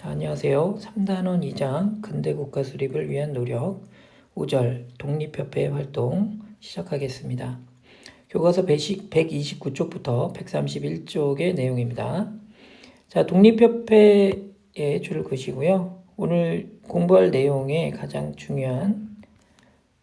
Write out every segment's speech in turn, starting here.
안녕하세요. 3단원 2장 근대국가 수립을 위한 노력 5절 독립협회 활동 시작하겠습니다. 교과서 129쪽부터 131쪽의 내용입니다. 자, 독립협회의 줄을 그시고요. 오늘 공부할 내용의 가장 중요한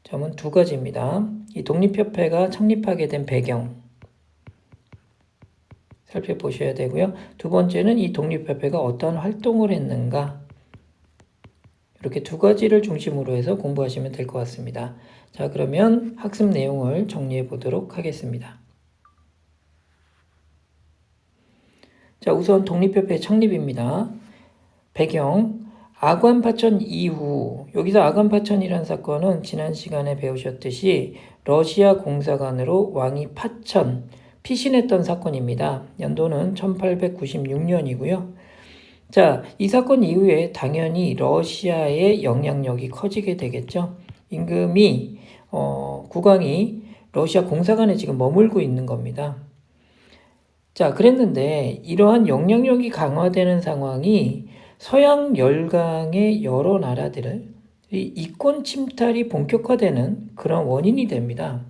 점은 두 가지입니다. 이 독립협회가 창립하게 된 배경 살펴보셔야 되고요. 두 번째는 이 독립협회가 어떤 활동을 했는가, 이렇게 두 가지를 중심으로 해서 공부하시면 될 것 같습니다. 자, 그러면 학습 내용을 정리해 보도록 하겠습니다. 자, 우선 독립협회 창립입니다. 배경, 아관파천 이후, 여기서 아관파천이라는 사건은 지난 시간에 배우셨듯이 러시아 공사관으로 왕이 피신했던 사건입니다. 연도는 1896년이고요. 자, 이 사건 이후에 당연히 러시아의 영향력이 커지게 되겠죠. 임금이 국왕이 러시아 공사관에 지금 머물고 있는 겁니다. 자, 그랬는데 이러한 영향력이 강화되는 상황이 서양 열강의 여러 나라들의 이권 침탈이 본격화되는 그런 원인이 됩니다.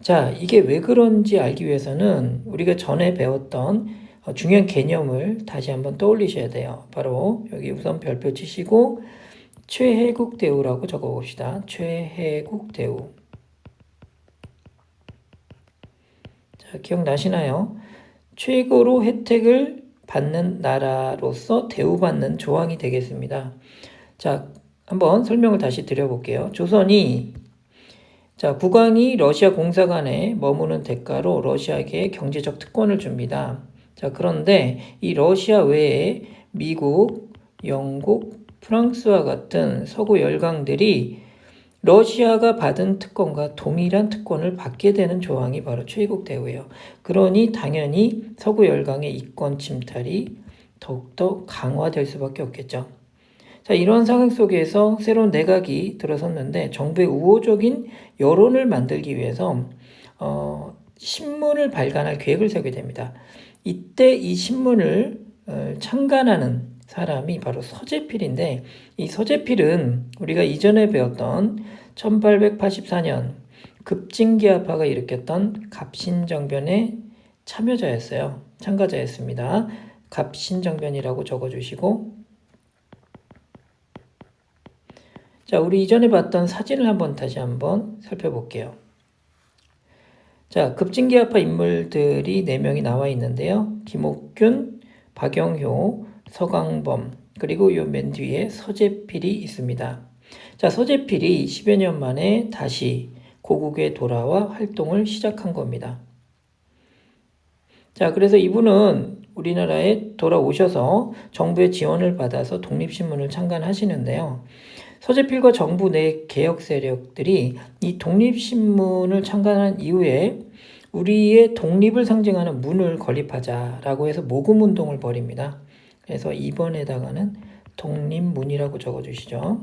자, 이게 왜 그런지 알기 위해서는 우리가 전에 배웠던 중요한 개념을 다시 한번 떠올리셔야 돼요. 바로 여기 우선 별표 치시고 최혜국 대우라고 적어봅시다. 최혜국 대우. 자, 기억나시나요? 최고로 혜택을 받는 나라로서 대우받는 조항이 되겠습니다. 자, 한번 설명을 다시 드려볼게요. 조선이 국왕이 러시아 공사관에 머무는 대가로 러시아에게 경제적 특권을 줍니다. 자, 그런데 이 러시아 외에 미국, 영국, 프랑스와 같은 서구 열강들이 러시아가 받은 특권과 동일한 특권을 받게 되는 조항이 바로 최혜국 대우예요. 그러니 당연히 서구 열강의 이권 침탈이 더욱더 강화될 수밖에 없겠죠. 자, 이런 상황 속에서 새로운 내각이 들어섰는데 정부의 우호적인 여론을 만들기 위해서 신문을 발간할 계획을 세우게 됩니다. 이때 이 신문을 창간하는 사람이 바로 서재필인데, 이 서재필은 우리가 이전에 배웠던 1884년 급진기아파가 일으켰던 갑신정변의 참여자였어요. 참가자였습니다. 갑신정변이라고 적어주시고, 자, 우리 이전에 봤던 사진을 다시 한번 살펴볼게요. 자, 급진기아파 인물들이 4명이 나와 있는데요. 김옥균, 박영효, 서강범, 그리고 요 맨 뒤에 서재필이 있습니다. 자, 서재필이 10여 년 만에 다시 고국에 돌아와 활동을 시작한 겁니다. 자, 그래서 이분은 우리나라에 돌아오셔서 정부의 지원을 받아서 독립신문을 창간하시는데요. 서재필과 정부 내 개혁 세력들이 이 독립신문을 창간한 이후에 우리의 독립을 상징하는 문을 건립하자라고 해서 모금운동을 벌입니다. 그래서 2번에다가는 독립문이라고 적어주시죠.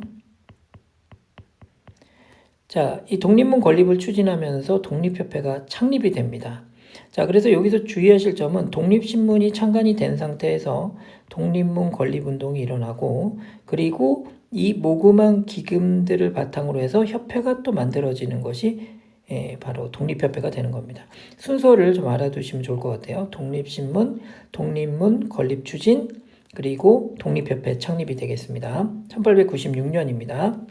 자, 이 독립문 건립을 추진하면서 독립협회가 창립이 됩니다. 자, 그래서 여기서 주의하실 점은 독립신문이 창간이 된 상태에서 독립문 건립운동이 일어나고, 그리고 이 모금한 기금들을 바탕으로 해서 협회가 또 만들어지는 것이 바로 독립협회가 되는 겁니다. 순서를 좀 알아두시면 좋을 것 같아요. 독립신문, 독립문 건립 추진, 그리고 독립협회 창립이 되겠습니다. 1896년입니다.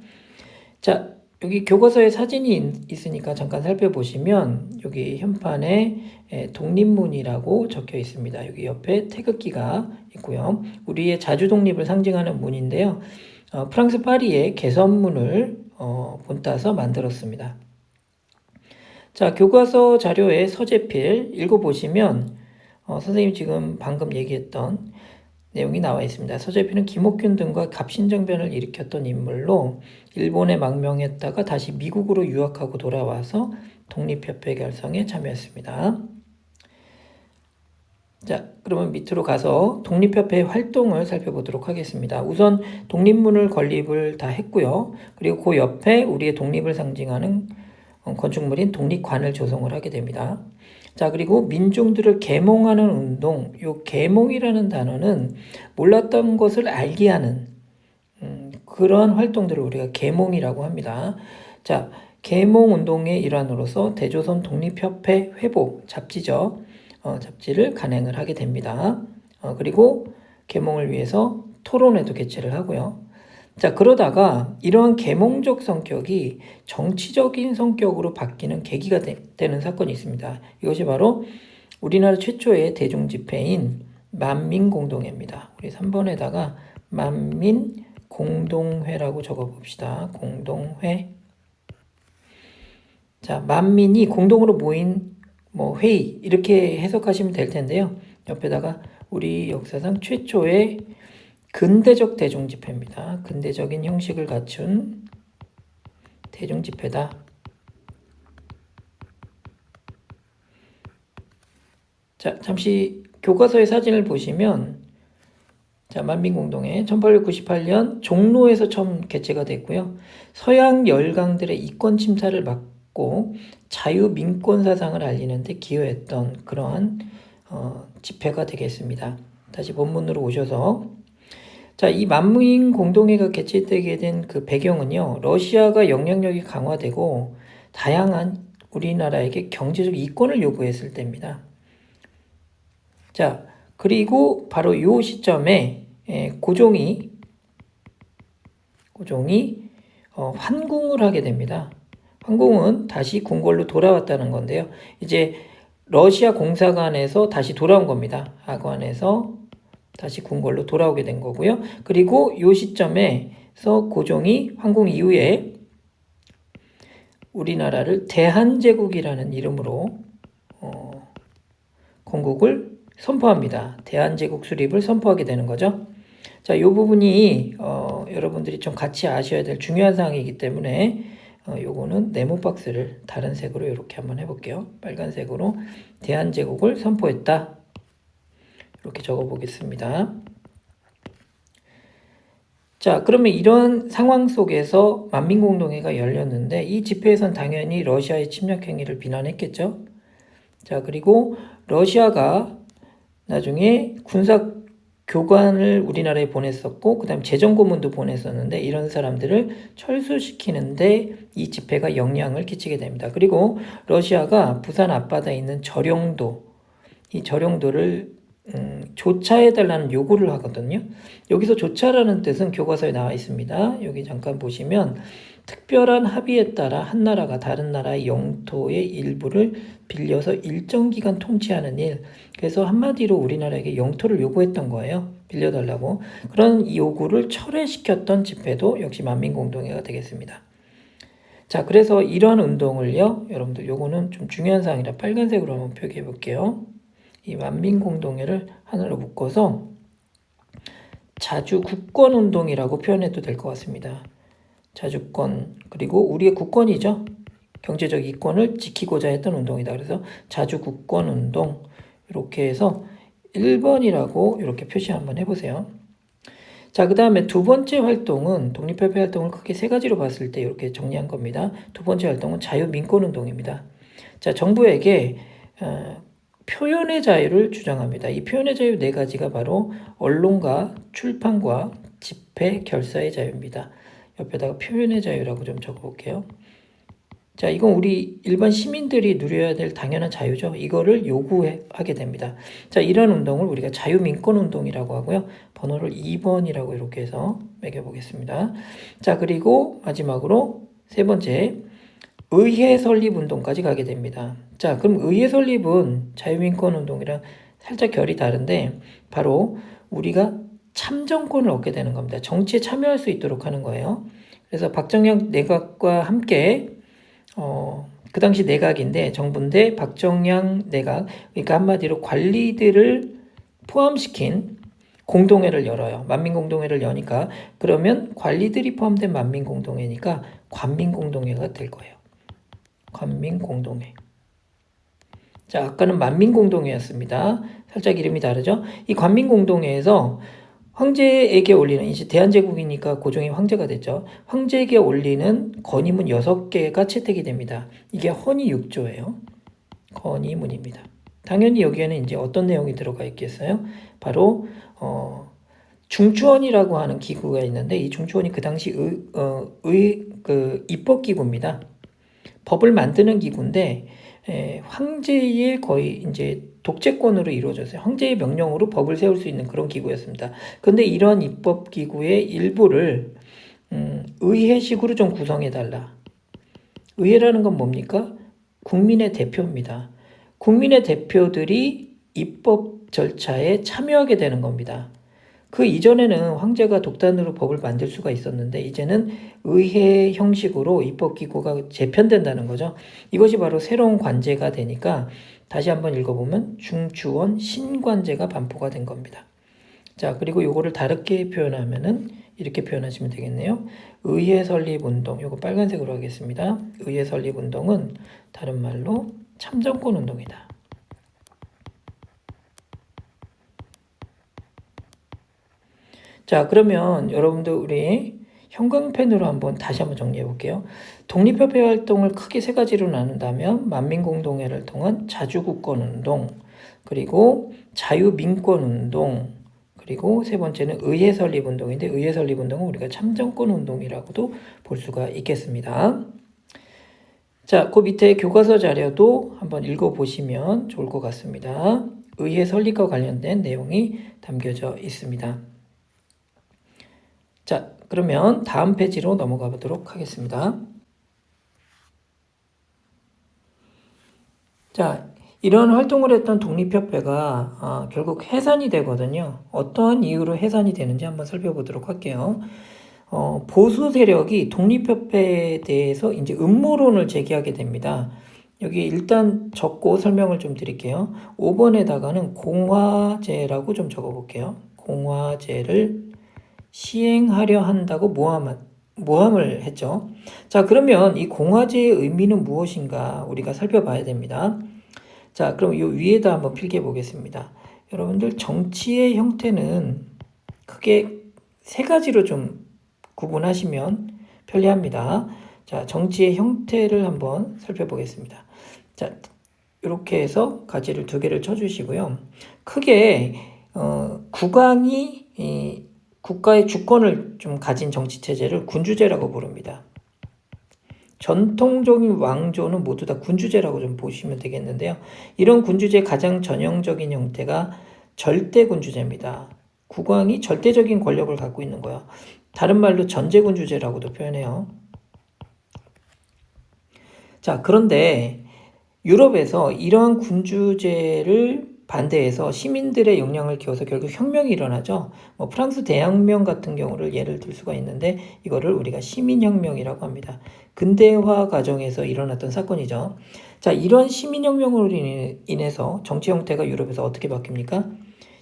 자, 여기 교과서에 사진이 있으니까 잠깐 살펴보시면 여기 현판에 독립문이라고 적혀 있습니다. 여기 옆에 태극기가 있고요. 우리의 자주 독립을 상징하는 문인데요. 프랑스 파리의 개선문을 본따서 만들었습니다. 자, 교과서 자료에 서재필 읽어보시면 선생님이 지금 방금 얘기했던 내용이 나와 있습니다. 서재필은 김옥균 등과 갑신정변을 일으켰던 인물로 일본에 망명했다가 다시 미국으로 유학하고 돌아와서 독립협회 결성에 참여했습니다. 자, 그러면 밑으로 가서 독립협회의 활동을 살펴보도록 하겠습니다. 우선 독립문을 건립을 다 했고요. 그리고 그 옆에 우리의 독립을 상징하는 건축물인 독립관을 조성을 하게 됩니다. 자, 그리고 민중들을 계몽하는 운동, 요 계몽이라는 단어는 몰랐던 것을 알게 하는 그런 활동들을 우리가 계몽이라고 합니다. 자, 계몽 운동의 일환으로서 대조선 독립협회 회복 잡지죠. 잡지를 간행을 하게 됩니다. 그리고 계몽을 위해서 토론회도 개최를 하고요. 자, 그러다가 이러한 계몽적 성격이 정치적인 성격으로 바뀌는 계기가 되는 사건이 있습니다. 이것이 바로 우리나라 최초의 대중집회인 만민공동회입니다. 우리 3번에다가 만민공동회라고 적어봅시다. 공동회. 자, 만민이 공동으로 모인 회의 이렇게 해석하시면 될 텐데요. 옆에다가 우리 역사상 최초의 근대적 대중집회입니다. 근대적인 형식을 갖춘 대중집회다. 자, 잠시 교과서의 사진을 보시면 자, 만민공동회 1898년 종로에서 처음 개최가 됐고요. 서양 열강들의 이권 침탈을 막고 자유민권 사상을 알리는데 기여했던 그러한 집회가 되겠습니다. 다시 본문으로 오셔서 자, 이 만민공동회가 개최되게 된 그 배경은요. 러시아가 영향력이 강화되고 다양한 우리나라에게 경제적 이권을 요구했을 때입니다. 자, 그리고 바로 이 시점에 고종이 환궁을 하게 됩니다. 환궁은 다시 궁궐로 돌아왔다는 건데요. 이제 러시아 공사관에서 다시 돌아온 겁니다. 하관에서 다시 궁궐로 돌아오게 된 거고요. 그리고 이 시점에서 고종이 환궁 이후에 우리나라를 대한제국이라는 이름으로 건국을 선포합니다. 대한제국 수립을 선포하게 되는 거죠. 자, 이 부분이 여러분들이 좀 같이 아셔야 될 중요한 사항이기 때문에 요거는 네모 박스를 다른 색으로 이렇게 한번 해볼게요. 빨간색으로 대한제국을 선포했다. 이렇게 적어 보겠습니다. 자, 그러면 이런 상황 속에서 만민공동회가 열렸는데 이 집회에선 당연히 러시아의 침략 행위를 비난했겠죠. 자, 그리고 러시아가 나중에 군사 교관을 우리나라에 보냈었고 그 다음 재정고문도 보냈었는데 이런 사람들을 철수시키는데 이 집회가 영향을 끼치게 됩니다. 그리고 러시아가 부산 앞바다에 있는 저령도, 이 저령도를 조차해달라는 요구를 하거든요. 여기서 조차라는 뜻은 교과서에 나와 있습니다. 여기 잠깐 보시면 특별한 합의에 따라 한 나라가 다른 나라의 영토의 일부를 빌려서 일정 기간 통치하는 일. 그래서 한마디로 우리나라에게 영토를 요구했던 거예요. 빌려달라고. 그런 요구를 철회시켰던 집회도 역시 만민공동회가 되겠습니다. 자, 그래서 이러한 운동을요. 여러분들 요거는 좀 중요한 사항이라 빨간색으로 한번 표기해 볼게요. 이 만민공동회를 하나로 묶어서 자주국권운동이라고 표현해도 될 것 같습니다. 자주권, 그리고 우리의 국권이죠. 경제적 이권을 지키고자 했던 운동이다. 그래서 자주국권운동 이렇게 해서 1번이라고 이렇게 표시 한번 해보세요. 자, 그 다음에 두 번째 활동은 독립협회 활동을 크게 세 가지로 봤을 때 이렇게 정리한 겁니다. 두 번째 활동은 자유민권운동입니다. 자, 정부에게 표현의 자유를 주장합니다. 이 표현의 자유 네 가지가 바로 언론과 출판과 집회, 결사의 자유입니다. 옆에다가 표현의 자유라고 좀 적어볼게요. 자, 이건 우리 일반 시민들이 누려야 될 당연한 자유죠. 이거를 요구하게 됩니다. 자, 이런 운동을 우리가 자유민권운동이라고 하고요. 번호를 2번이라고 이렇게 해서 매겨보겠습니다. 자, 그리고 마지막으로 세 번째, 의회 설립 운동까지 가게 됩니다. 자, 그럼 의회 설립은 자유민권 운동이랑 살짝 결이 다른데 바로 우리가 참정권을 얻게 되는 겁니다. 정치에 참여할 수 있도록 하는 거예요. 그래서 박정희 내각과 함께 그 당시 내각인데 정부인데 박정희 내각, 그러니까 한마디로 관리들을 포함시킨 공동회를 열어요. 만민공동회를 여니까 그러면 관리들이 포함된 만민공동회니까 관민공동회가 될 거예요. 관민공동회. 자, 아까는 만민공동회였습니다. 살짝 이름이 다르죠? 이 관민공동회에서 황제에게 올리는, 이제 대한제국이니까 고종이 황제가 됐죠. 황제에게 올리는 건의문 6개가 채택이 됩니다. 이게 헌의 6조예요. 건의문입니다. 당연히 여기에는 이제 어떤 내용이 들어가 있겠어요? 바로 중추원이라고 하는 기구가 있는데 이 중추원이 그 당시 그 입법기구입니다. 법을 만드는 기구인데 황제의 거의 이제 독재권으로 이루어졌어요. 황제의 명령으로 법을 세울 수 있는 그런 기구였습니다. 근데 이러한 입법기구의 일부를 의회식으로 좀 구성해달라. 의회라는 건 뭡니까? 국민의 대표입니다. 국민의 대표들이 입법 절차에 참여하게 되는 겁니다. 그 이전에는 황제가 독단으로 법을 만들 수가 있었는데 이제는 의회 형식으로 입법기구가 재편된다는 거죠. 이것이 바로 새로운 관제가 되니까 다시 한번 읽어보면 중추원 신관제가 반포가 된 겁니다. 자, 그리고 요거를 다르게 표현하면은 이렇게 표현하시면 되겠네요. 의회 설립운동, 요거 빨간색으로 하겠습니다. 의회 설립운동은 다른 말로 참정권 운동이다. 자, 그러면 여러분들 우리 형광펜으로 다시 한번 정리해 볼게요. 독립협회 활동을 크게 세 가지로 나눈다면 만민공동회를 통한 자주국권운동, 그리고 자유민권운동, 그리고 세 번째는 의회 설립운동인데 의회 설립운동은 우리가 참정권운동이라고도 볼 수가 있겠습니다. 자, 그 밑에 교과서 자료도 한번 읽어보시면 좋을 것 같습니다. 의회 설립과 관련된 내용이 담겨져 있습니다. 자, 그러면 다음 페이지로 넘어가 보도록 하겠습니다. 자, 이런 활동을 했던 독립협회가 결국 해산이 되거든요. 어떠한 이유로 해산이 되는지 한번 살펴보도록 할게요. 보수 세력이 독립협회에 대해서 이제 음모론을 제기하게 됩니다. 여기 일단 적고 설명을 좀 드릴게요. 5번에다가는 공화제라고 좀 적어볼게요. 공화제를 시행하려 한다고 모함을 했죠. 자, 그러면 이 공화제의 의미는 무엇인가 우리가 살펴봐야 됩니다. 자, 그럼 이 위에다 한번 필기해 보겠습니다. 여러분들 정치의 형태는 크게 세 가지로 좀 구분하시면 편리합니다. 자, 정치의 형태를 한번 살펴보겠습니다. 자, 이렇게 해서 가지를 두 개를 쳐주시고요. 크게 국왕이 국가의 주권을 좀 가진 정치체제를 군주제라고 부릅니다. 전통적인 왕조는 모두 다 군주제라고 좀 보시면 되겠는데요. 이런 군주제의 가장 전형적인 형태가 절대군주제입니다. 국왕이 절대적인 권력을 갖고 있는 거예요. 다른 말로 전제군주제라고도 표현해요. 자, 그런데 유럽에서 이러한 군주제를 반대해서 시민들의 역량을 키워서 결국 혁명이 일어나죠. 프랑스 대혁명 같은 경우를 예를 들 수가 있는데 이거를 우리가 시민혁명이라고 합니다. 근대화 과정에서 일어났던 사건이죠. 자, 이런 시민혁명으로 인해서 정치 형태가 유럽에서 어떻게 바뀝니까?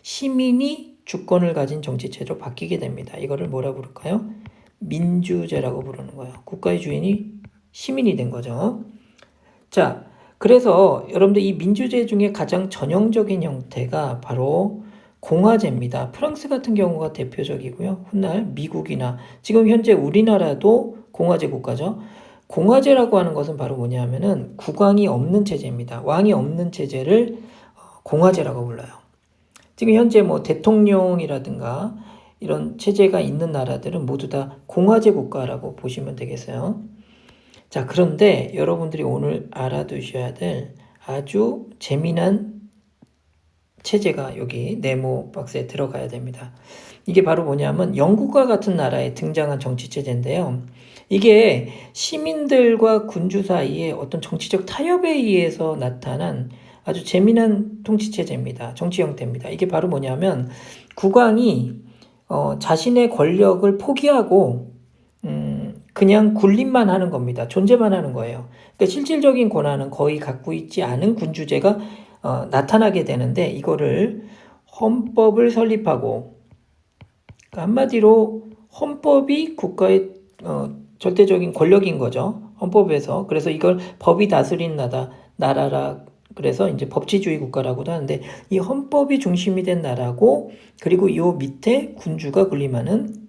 시민이 주권을 가진 정치체제로 바뀌게 됩니다. 이거를 뭐라 부를까요? 민주제라고 부르는 거예요. 국가의 주인이 시민이 된 거죠. 자, 그래서 여러분들 이 민주제 중에 가장 전형적인 형태가 바로 공화제입니다. 프랑스 같은 경우가 대표적이고요. 훗날 미국이나 지금 현재 우리나라도 공화제 국가죠. 공화제라고 하는 것은 바로 뭐냐면은 국왕이 없는 체제입니다. 왕이 없는 체제를 공화제라고 불러요. 지금 현재 대통령이라든가 이런 체제가 있는 나라들은 모두 다 공화제 국가라고 보시면 되겠어요. 자, 그런데 여러분들이 오늘 알아두셔야 될 아주 재미난 체제가 여기 네모 박스에 들어가야 됩니다. 이게 바로 뭐냐면 영국과 같은 나라에 등장한 정치체제인데요. 이게 시민들과 군주 사이에 어떤 정치적 타협에 의해서 나타난 아주 재미난 통치체제입니다. 정치 형태입니다. 이게 바로 뭐냐면 국왕이 자신의 권력을 포기하고 그냥 군림만 하는 겁니다. 존재만 하는 거예요. 그러니까 실질적인 권한은 거의 갖고 있지 않은 군주제가 나타나게 되는데 이거를 헌법을 설립하고 그러니까 한마디로 헌법이 국가의 절대적인 권력인 거죠. 헌법에서. 그래서 이걸 법이 다스린 나라라 그래서 이제 법치주의 국가라고도 하는데 이 헌법이 중심이 된 나라고 그리고 이 밑에 군주가 군림하는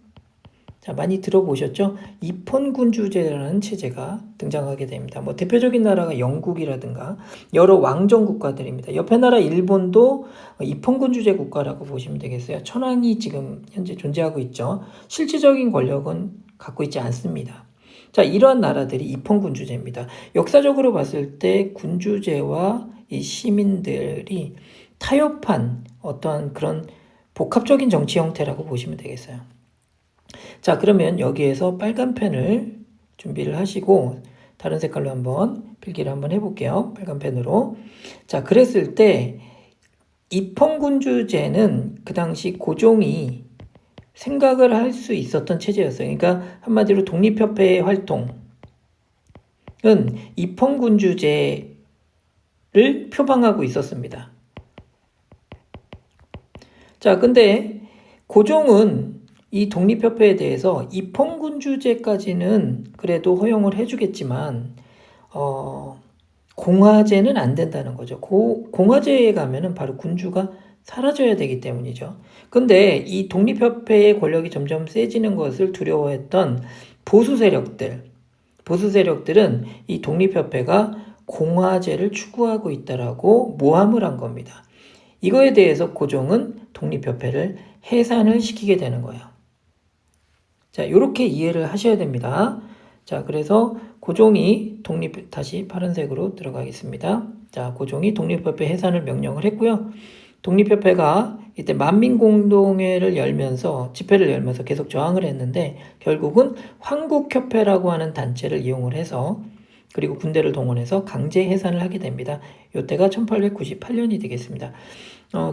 자, 많이 들어보셨죠? 입헌군주제라는 체제가 등장하게 됩니다. 뭐 대표적인 나라가 영국이라든가 여러 왕정 국가들입니다. 옆에 나라 일본도 입헌군주제 국가라고 보시면 되겠어요. 천황이 지금 현재 존재하고 있죠. 실질적인 권력은 갖고 있지 않습니다. 자, 이러한 나라들이 입헌군주제입니다. 역사적으로 봤을 때 군주제와 이 시민들이 타협한 어떠한 그런 복합적인 정치 형태라고 보시면 되겠어요. 자, 그러면 여기에서 빨간 펜을 준비를 하시고 다른 색깔로 한번 필기를 한번 해볼게요. 빨간 펜으로. 자, 그랬을 때 입헌군주제는 그 당시 고종이 생각을 할 수 있었던 체제였어요. 그러니까 한마디로 독립협회의 활동은 입헌군주제를 표방하고 있었습니다. 자, 근데 고종은 이 독립협회에 대해서 입헌군주제까지는 그래도 허용을 해주겠지만 공화제는 안 된다는 거죠. 공화제에 가면은 바로 군주가 사라져야 되기 때문이죠. 근데 이 독립협회의 권력이 점점 세지는 것을 두려워했던 보수 세력들은 이 독립협회가 공화제를 추구하고 있다라고 모함을 한 겁니다. 이거에 대해서 고종은 독립협회를 해산을 시키게 되는 거예요. 자, 이렇게 이해를 하셔야 됩니다. 자, 그래서 고종이 다시 파란색으로 들어가겠습니다. 자, 고종이 독립협회 해산을 명령을 했고요. 독립협회가 이때 만민공동회를 열면서 집회를 열면서 계속 저항을 했는데 결국은 황국협회라고 하는 단체를 이용을 해서 그리고 군대를 동원해서 강제 해산을 하게 됩니다. 이때가 1898년이 되겠습니다.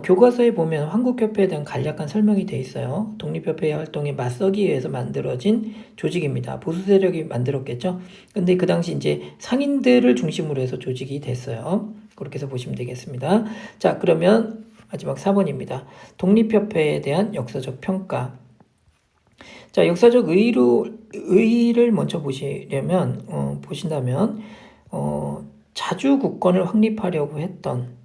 교과서에 보면 황국협회에 대한 간략한 설명이 되어 있어요. 독립협회의 활동에 맞서기 위해서 만들어진 조직입니다. 보수 세력이 만들었겠죠. 근데 그 당시 이제 상인들을 중심으로 해서 조직이 됐어요. 그렇게 해서 보시면 되겠습니다. 자, 그러면 마지막 4번입니다. 독립협회에 대한 역사적 평가. 자, 역사적 의의를 먼저 보신다면 자주 국권을 확립하려고 했던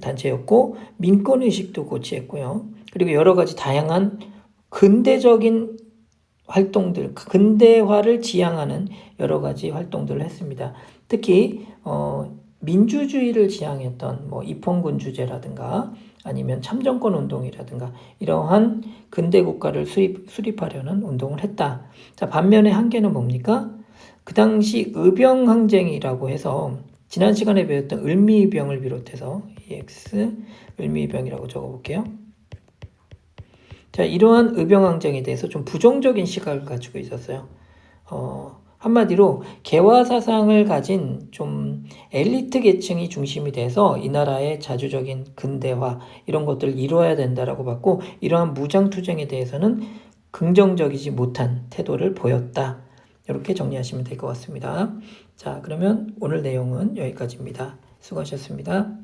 단체였고 민권의식도 고취했고요. 그리고 여러 가지 다양한 근대적인 활동들, 근대화를 지향하는 여러 가지 활동들을 했습니다. 특히 민주주의를 지향했던 뭐 입헌군주제라든가 아니면 참정권 운동이라든가 이러한 근대 국가를 수립하려는 운동을 했다. 자, 반면에 한계는 뭡니까? 그 당시 의병항쟁이라고 해서 지난 시간에 배웠던 을미의병을 비롯해서 EX 을미의병이라고 적어볼게요. 자, 이러한 의병항쟁에 대해서 좀 부정적인 시각을 가지고 있었어요. 한마디로 개화 사상을 가진 좀 엘리트 계층이 중심이 돼서 이 나라의 자주적인 근대화 이런 것들을 이루어야 된다라고 봤고 이러한 무장투쟁에 대해서는 긍정적이지 못한 태도를 보였다. 이렇게 정리하시면 될 것 같습니다. 자, 그러면 오늘 내용은 여기까지입니다. 수고하셨습니다.